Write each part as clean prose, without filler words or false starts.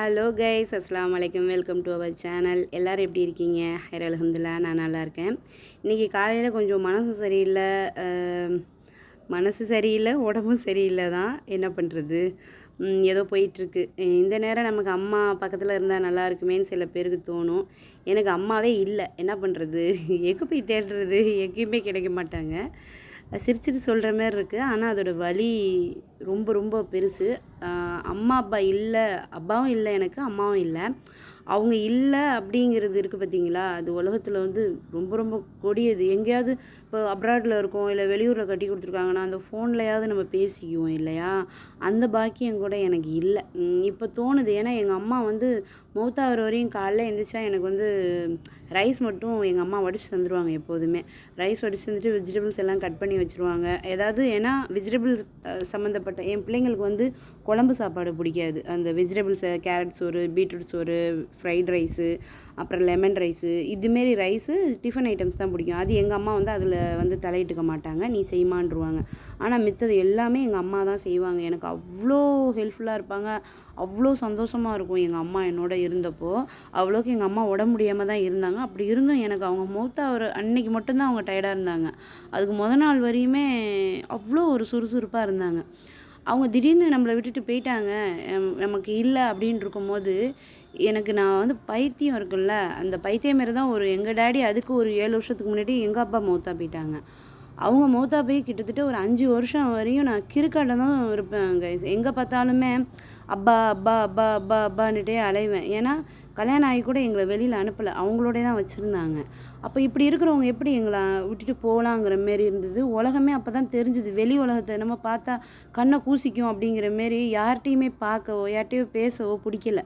Hello guys, அஸ்ஸலாமு அலைக்கும். Welcome to our channel. எல்லோரும் எப்படி இருக்கீங்க? ஹைர் அல்ஹம்துலில்லாஹ், நான் நல்லா இருக்கேன். இன்றைக்கி காலையில் கொஞ்சம் மனசு சரியில்லை, உடம்பும் சரியில்லை தான். என்ன பண்ணுறது, ஏதோ போயிட்டுருக்கு. இந்த நேரம் நமக்கு அம்மா பக்கத்தில் இருந்தால் நல்லா இருக்குமேன்னு சில பேருக்கு தோணும். எனக்கு அம்மாவே இல்லை, என்ன பண்ணுறது? எங்கே போய் தேடுறது? எங்கேயுமே கிடைக்க மாட்டாங்க. சிரிச்சிட்டு சொல்கிற மாதிரி இருக்குது, ஆனால் அதோடய வலி ரொம்ப ரொம்ப பெருசு. அம்மா அப்பா இல்லை, அப்பாவும் இல்லை எனக்கு, அம்மாவும் இல்லை. அவங்க இல்லை அப்படிங்கிறது இருக்குது பார்த்தீங்களா, அது உலகத்தில் வந்து ரொம்ப ரொம்ப கொடியது. எங்கேயாவது இப்போ அப்ராடில் இருக்கோம், இல்லை வெளியூரில் கட்டி கொடுத்துருக்காங்கன்னா அந்த ஃபோன்லையாவது நம்ம பேசிக்குவோம் இல்லையா? அந்த பாக்கியம் கூட எனக்கு இல்லை. இப்போ தோணுது, ஏன்னா எங்கள் அம்மா வந்து மௌத்தாகிற வரையும் காலைல எழுந்திரிச்சா எனக்கு வந்து ரைஸ் மட்டும் எங்கள் அம்மா வடித்து தந்துடுவாங்க. எப்போதுமே ரைஸ் வடித்து தந்துட்டு வெஜிடபிள்ஸ் எல்லாம் கட் பண்ணி வச்சுருவாங்க. ஏதாவது ஏன்னா வெஜிடபிள்ஸ் சம்மந்தப்பட்ட என் பிள்ளைங்களுக்கு வந்து குழம்பு சாப்பாடு பிடிக்காது. அந்த வெஜிடபிள்ஸை கேரட் சோறு, பீட்ரூட் சோறு, ஃப்ரைட் ரைஸு, அப்புறம் லெமன் ரைஸு, இதுமாரி ரைஸு டிஃபன் ஐட்டம்ஸ் தான் பிடிக்கும். அது எங்கள் அம்மா வந்து அதில் வந்து தலையிட்டுக்க மாட்டாங்க, நீ செய்யுமான்ருவாங்க. ஆனால் மித்தது எல்லாமே எங்கள் அம்மா தான் செய்வாங்க. எனக்கு அவ்வளோ ஹெல்ப்ஃபுல்லாக இருப்பாங்க, அவ்வளோ சந்தோஷமாக இருக்கும் எங்கள் அம்மா என்னோட இருந்தப்போ. அவ்வளோக்கு எங்கள் அம்மா உடம்பு முடியாமல் தான் இருந்தாங்க. அப்படி இருந்தும் எனக்கு அவங்க மூத்தாகிற அன்னைக்கு மட்டும்தான் அவங்க டயர்டாக இருந்தாங்க. அதுக்கு நாள் வரையுமே அவ்வளோ ஒரு சுறுசுறுப்பாக இருந்தாங்க. அவங்க திடீர்னு நம்மளை விட்டுட்டு போயிட்டாங்க, நமக்கு இல்லை அப்படின்னு இருக்கும்போது நான் வந்து பைத்தியம் இருக்குல்ல, அந்த பைத்தியம் மாரி தான் எங்கள் டேடி அதுக்கு ஒரு 7 வருஷத்துக்கு முன்னாடி எங்கள் அப்பா மௌத்தா போயிட்டாங்க. அவங்க மௌத்தா போய் கிட்டத்தட்ட ஒரு 5 வருஷம் வரையும் நான் கிறுக்காட்ட தான் இருப்பேன் கைஸ். எங்கே பார்த்தாலுமே அப்பா அப்பா அப்பா அப்பா அப்பான்னுட்டே அலைவேன். ஏன்னா கல்யாணம் ஆகி கூட எங்களை வெளியில் அனுப்பலை, அவங்களோட தான் வச்சுருந்தாங்க. அப்போ இப்படி இருக்கிறவங்க எப்படி எங்களை விட்டுட்டு போகலாங்கிற மாரி இருந்தது. உலகமே அப்போ தான் தெரிஞ்சுது, வெளி உலகத்தை நம்ம பார்த்தா கண்ணை கூசிக்கும் அப்படிங்கிற மாரி யார்கிட்டையுமே பார்க்கவோ யார்கிட்டையோ பேசவோ பிடிக்கல.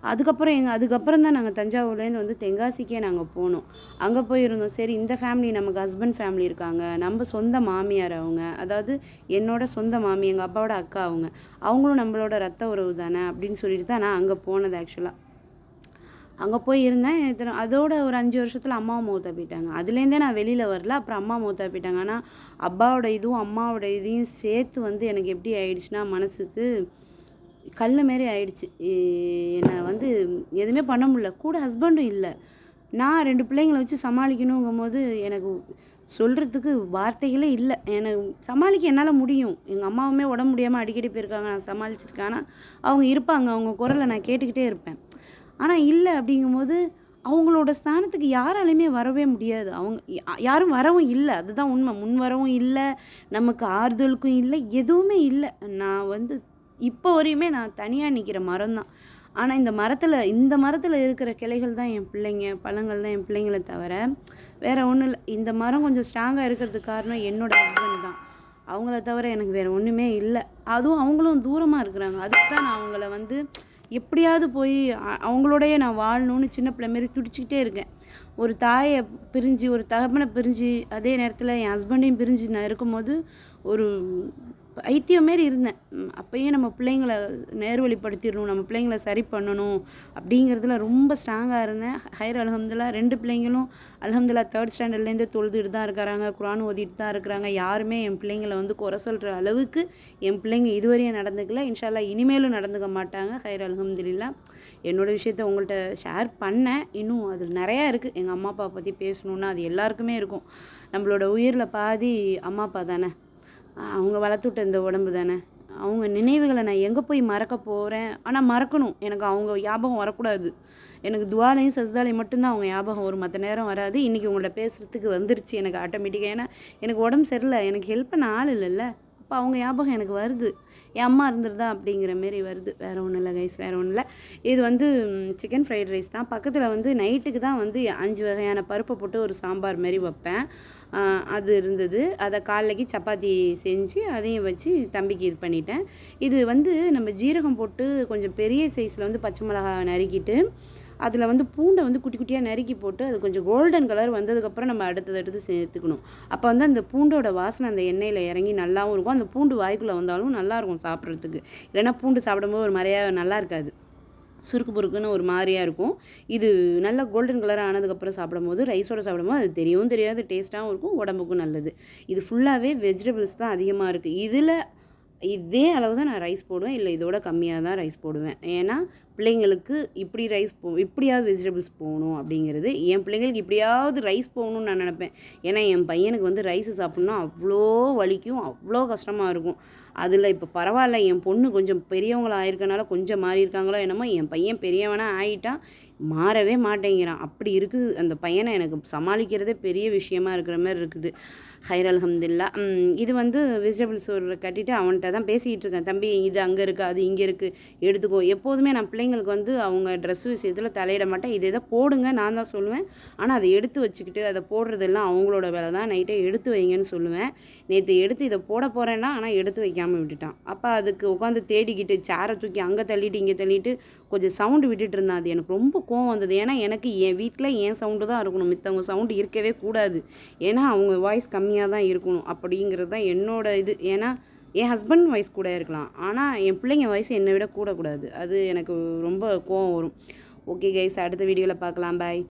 அதுக்கப்புறம் தான் நாங்கள் தஞ்சாவூர்லேருந்து வந்து தென்காசிக்கே நாங்கள் போனோம். அங்கே போயிருந்தோம். சரி, இந்த ஃபேமிலி நமக்கு ஹஸ்பண்ட் ஃபேமிலி இருக்காங்க, நம்ம சொந்த மாமியார் அவங்க, அதாவது என்னோட சொந்த மாமி, எங்கள் அப்பாவோட அக்கா அவங்களும் நம்மளோட ரத்த உறவு தானே அப்படின்னு சொல்லிட்டு தான் நான் அங்கே போனது. ஆக்சுவலாக அங்கே போய் இருந்தேன். அதோட ஒரு 5 வருஷத்தில் அம்மாவும் மௌத்தா போயிட்டாங்க. அதுலேருந்தே நான் வெளியில் வரல. அப்புறம் அம்மா மௌத்தா போயிட்டாங்க. ஆனால் அப்பாவோட இதுவும் அம்மாவோட இதையும் சேர்த்து வந்து எனக்கு எப்படி ஆயிடுச்சுன்னா, மனசுக்கு கல் மாரி ஆயிடுச்சு. என்னை வந்து எதுவுமே பண்ண முடியல. கூட ஹஸ்பண்டும் இல்லை. நான் 2 பிள்ளைங்களை வச்சு சமாளிக்கணுங்கும் போது எனக்கு சொல்கிறதுக்கு வார்த்தைகளே இல்லை. எனக்கு சமாளிக்க என்னால் முடியும். எங்கள் அம்மாவுமே உடம்பு முடியாமல் அடிக்கடி போயிருக்காங்க, நான் சமாளிச்சிருக்கேன். ஆனால் அவங்க இருப்பாங்க, அவங்க குரலை நான் கேட்டுக்கிட்டே இருப்பேன். ஆனால் இல்லை அப்படிங்கும்போது அவங்களோட ஸ்தானத்துக்கு யாராலையுமே வரவே முடியாது. அவங்க யாரும் வரவும் இல்லை, அதுதான் உண்மை. முன் வரவும் இல்லை, நமக்கு ஆறுதலுக்கும் இல்லை, எதுவுமே இல்லை. நான் வந்து இப்போ வரையுமே நான் தனியாக நிற்கிற மரம் தான். ஆனால் இந்த மரத்தில் இருக்கிற கிளைகள் தான் என் பிள்ளைங்க, பழங்கள் தான் என் பிள்ளைங்களை தவிர வேறு ஒன்றும் இல்லை. இந்த மரம் கொஞ்சம் ஸ்ட்ராங்காக இருக்கிறதுக்கு காரணம் என்னோடய ஹஸ்பண்ட் தான். அவங்கள தவிர எனக்கு வேறு ஒன்றுமே இல்லை. அதுவும் அவங்களும் தூரமாக இருக்கிறாங்க. அதுக்கு தான் நான் அவங்கள வந்து எப்படியாவது போய் அவங்களோடையே நான் வாழணும்னு சின்ன பிள்ளை மாரி துடிச்சிக்கிட்டே இருக்கேன். ஒரு தாயை பிரிஞ்சு, ஒரு தகப்பனை பிரிஞ்சு, அதே நேரத்தில் என் ஹஸ்பண்டையும் பிரிஞ்சு நான் இருக்கும்போது ஒரு பைத்தியம் மாரி இருந்தேன். அப்போயே நம்ம பிள்ளைங்களை நேர்வழிப்படுத்திடணும், நம்ம பிள்ளைங்களை சரி பண்ணணும் அப்படிங்கிறதுல ரொம்ப ஸ்ட்ராங்காக இருந்தேன். ஹைர் அல்ஹம்துலில்லாஹ் 2 பிள்ளைங்களும் அல்ஹம்துலில்லாஹ் 3rd ஸ்டாண்டர்ட்லேருந்து தொழுதுட்டு தான் இருக்கிறாங்க, குர்ஆன் ஓதிட்டு தான் இருக்கிறாங்க. யாருமே என் பிள்ளைங்களை வந்து குறை சொல்கிற அளவுக்கு என் பிள்ளைங்க இதுவரையும் நடந்துக்கல. இன்ஷா அல்லாஹ் இனிமேலும் நடந்துக்க மாட்டாங்க. ஹைர் அல்ஹம்துலில்லாஹ். என்னோடய விஷயத்த உங்கள்கிட்ட ஷேர் பண்ணேன். இன்னும் அது நிறையா இருக்குது. எங்கள் அம்மா அப்பா பற்றி பேசணுன்னா அது எல்லாருக்குமே இருக்கும். நம்மளோட உயிரில் பாதி அம்மா அப்பா தானே, அவங்க வளர்த்து விட்ட இந்த உடம்பு தானே. அவங்க நினைவுகளை நான் எங்கே போய் மறக்க போகிறேன்? ஆனால் மறக்கணும், எனக்கு அவங்க ஞாபகம் வரக்கூடாது. எனக்கு துவாலையும் சஜ்தாலையும் மட்டும்தான் அவங்க ஞாபகம் வரும், மற்ற நேரம் வராது. இன்றைக்கி உங்கள்ட்ட பேசுகிறதுக்கு வந்துருச்சு எனக்கு ஆட்டோமேட்டிக்காக. ஏன்னா எனக்கு உடம்பு சரியில்லை, எனக்கு ஹெல்ப் பண்ண ஆள் இல்லைல்ல. அப்போ அவங்க ஞாபகம் எனக்கு வருது, என் அம்மா இருந்துருதா அப்படிங்கிற மாரி வருது. வேறு ஒன்றும் இல்லை கைஸ், வேறு ஒன்றும் இல்லை. இது வந்து சிக்கன் ஃப்ரைட் ரைஸ் தான். பக்கத்தில் வந்து நைட்டுக்கு தான் வந்து 5 வகையான பருப்பை போட்டு ஒரு சாம்பார் மாரி வைப்பேன். அது இருந்தது. அதை காலைக்கு சப்பாத்தி செஞ்சு அதையும் வச்சு தம்பிக்கு இது பண்ணிட்டேன். இது வந்து நம்ம ஜீரகம் போட்டு கொஞ்சம் பெரிய சைஸில் வந்து பச்சை மிளகாய் நறுக்கிட்டு அதில் வந்து பூண்டை வந்து குட்டி குட்டியாக நறுக்கி போட்டு அது கொஞ்சம் கோல்டன் கலர் வந்ததுக்கப்புறம் நம்ம அடுத்தது சேர்த்துக்கணும். அப்போ வந்து அந்த பூண்டோட வாசனை அந்த எண்ணெயில் இறங்கி நல்லாவும் இருக்கும். அந்த பூண்டு வாய்க்குள்ளே வந்தாலும் நல்லாயிருக்கும் சாப்பிட்றதுக்கு. இல்லைன்னா பூண்டு சாப்பிடும்போது ஒரு மாதிரியாக நல்லா இருக்காது, சுருக்கு பொருக்குன்னு ஒரு மாதிரியாக இருக்கும். இது நல்லா கோல்டன் கலர் ஆனதுக்கப்புறம் சாப்பிடும்போது, ரைஸோடு சாப்பிடும்போது அது தெரியவும் தெரியாது, டேஸ்ட்டாகவும் இருக்கும், உடம்புக்கும் நல்லது. இது ஃபுல்லாகவே வெஜிடபிள்ஸ் தான் அதிகமாக இருக்குது. இதே அளவு தான் நான் ரைஸ் போடுவேன், இல்லை இதோட கம்மியாக தான் ரைஸ் போடுவேன். ஏன்னா பிள்ளைங்களுக்கு இப்படி ரைஸ் இப்படியாவது வெஜிடபிள்ஸ் போகணும் அப்படிங்கிறது. என் பிள்ளைங்களுக்கு இப்படியாவது ரைஸ் போகணும்னு நான் நினப்பேன். ஏன்னா என் பையனுக்கு வந்து ரைஸ் சாப்பிட்ணுன்னா அவ்வளோ வலிக்கும், அவ்வளோ கஷ்டமாக இருக்கும். அதில் இப்போ பரவாயில்ல, என் பொண்ணு கொஞ்சம் பெரியவங்களா ஆயிருக்கனால கொஞ்சம் மாறியிருக்காங்களோ என்னமோ, என் பையன் பெரியவனாக ஆகிட்டான், மாறவே மாட்டேங்கிறான். அப்படி இருக்குது அந்த பையனை எனக்கு சமாளிக்கிறதே பெரிய விஷயமா இருக்கிற மாதிரி இருக்குது. ஹைர் அல்ஹம்துலில்லாஹ். இது வந்து வெஜிடபிள்ஸ் ஒரு கட்டிட்டு அவன்கிட்ட தான் பேசிக்கிட்டு இருக்கேன். தம்பி இது அங்கே இருக்குது, அது இங்கே இருக்குது, எடுத்துக்கோ. எப்போதுமே நான் பிள்ளைங்களுக்கு வந்து அவங்க ட்ரெஸ் விஷயத்தில் தலையிட மாட்டேன். இது எதை போடுங்க நான் தான் சொல்லுவேன். ஆனால் அதை எடுத்து வச்சுக்கிட்டு அதை போடுறதெல்லாம் அவங்களோட வேலை தான். நைட்டே எடுத்து வைங்கன்னு சொல்லுவேன். நேற்று எடுத்து இதை போட போகிறேன்னா ஆனால் எடுத்து வைக்காமல் விட்டுட்டான். அப்போ அதுக்கு உட்காந்து தேடிக்கிட்டு சேரை தூக்கி அங்கே தள்ளிட்டு இங்கே தள்ளிட்டு கொஞ்சம் சவுண்டு விட்டுட்டு இருந்தான். அது எனக்கு ரொம்ப கோவம் வந்தது. ஏன்னா எனக்கு என் வீட்டில் என் சவுண்டு தான் இருக்கணும், மித்தவங்க சவுண்டு இருக்கவே கூடாது. ஏன்னா அவங்க வாய்ஸ் கம்மியாக தான் இருக்கணும் அப்படிங்கிறது தான் என்னோட இது. ஏன்னா என் ஹஸ்பண்ட் வாய்ஸ் கூட இருக்கலாம், ஆனால் என் பிள்ளைங்க வாய்ஸ் என்னை விட கூடக்கூடாது. அது எனக்கு ரொம்ப கோவம் வரும். ஓகே கைஸ், அடுத்த வீடியோவில் பார்க்கலாம். பாய்.